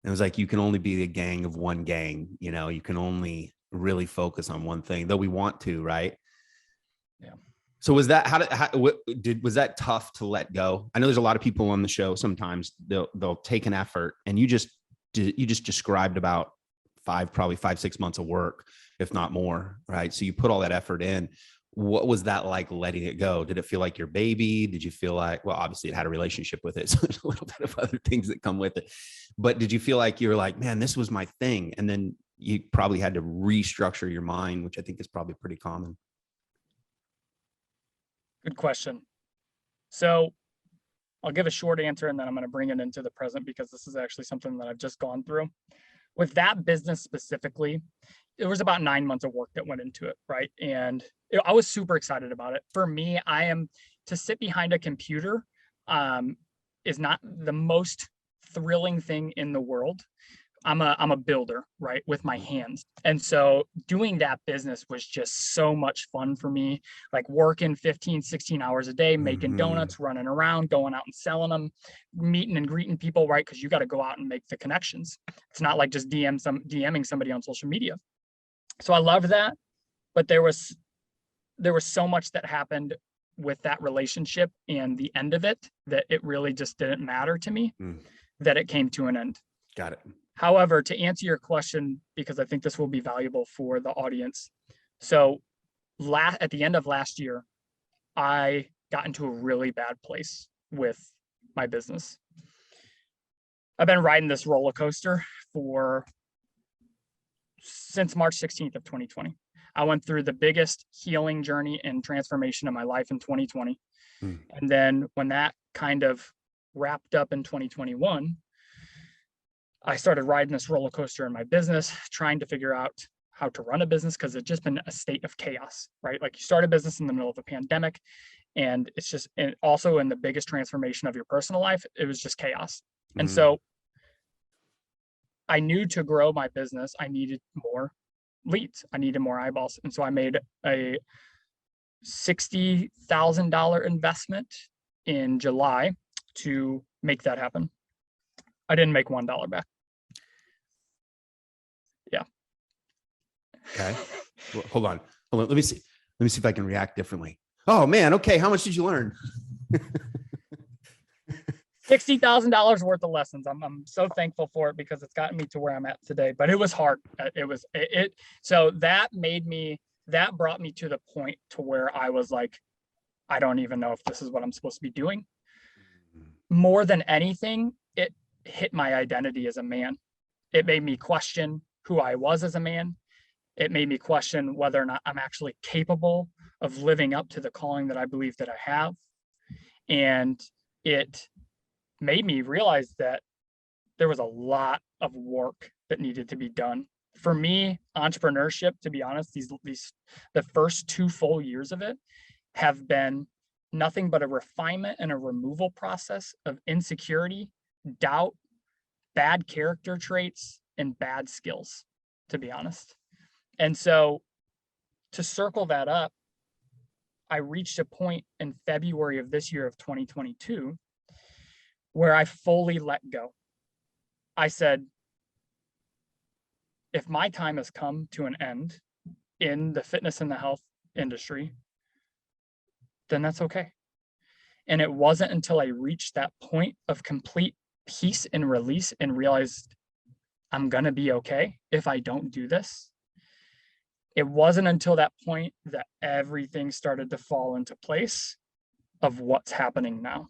It was like, you can only be a gang of one gang, you know, you can only really focus on one thing, though we want to, right? Yeah. So was that, was that tough to let go? I know there's a lot of people on the show. Sometimes they'll take an effort, and you just described about probably 5-6 months of work, if not more. Right. So you put all that effort in. What was that like, letting it go? Did it feel like your baby? Did you feel like, well, obviously it had a relationship with it, so there's a little bit of other things that come with it, but did you feel like you were like, man, this was my thing? And then you probably had to restructure your mind, which I think is probably pretty common. Good question. So I'll give a short answer and then I'm going to bring it into the present because this is actually something that I've just gone through. With that business specifically, it was about 9 months of work that went into it, right? And I was super excited about it. For me, to sit behind a computer is not the most thrilling thing in the world. I'm a builder, right, with my hands. And so doing that business was just so much fun for me, like working 15, 16 hours a day, making donuts, running around, going out and selling them, meeting and greeting people, right? Because you got to go out and make the connections. It's not like just DMing somebody on social media. So I loved that, but there was so much that happened with that relationship and the end of it that it really just didn't matter to me, that it came to an end. Got it. However, to answer your question, because I think this will be valuable for the audience. So at the end of last year, I got into a really bad place with my business. I've been riding this roller coaster since March 16th of 2020. I went through the biggest healing journey and transformation of my life in 2020. And then when that kind of wrapped up in 2021, I started riding this roller coaster in my business, trying to figure out how to run a business because it's just been a state of chaos, right? Like you start a business in the middle of a pandemic, and it's just, and also in the biggest transformation of your personal life, it was just chaos. And so I knew to grow my business, I needed more leads. I needed more eyeballs. And so I made a $60,000 investment in July to make that happen. I didn't make $1 back. Yeah. Okay. Well, hold on. Let me see if I can react differently. Oh man. Okay. How much did you learn? $60,000 worth of lessons. I'm so thankful for it because it's gotten me to where I'm at today, but it was hard. So that brought me to the point to where I was like, I don't even know if this is what I'm supposed to be doing. More than anything, it hit my identity as a man. It made me question who I was as a man. It made me question whether or not I'm actually capable of living up to the calling that I believe that I have. And it made me realize that there was a lot of work that needed to be done. For me, entrepreneurship, to be honest, the first 2 full years of it have been nothing but a refinement and a removal process of insecurity, doubt, bad character traits, and bad skills, to be honest. And so to circle that up, I reached a point in February of this year of 2022 where I fully let go. I said, if my time has come to an end in the fitness and the health industry, then that's okay. And it wasn't until I reached that point of complete peace and release and realized I'm going to be okay if I don't do this. It wasn't until that point that everything started to fall into place of what's happening now.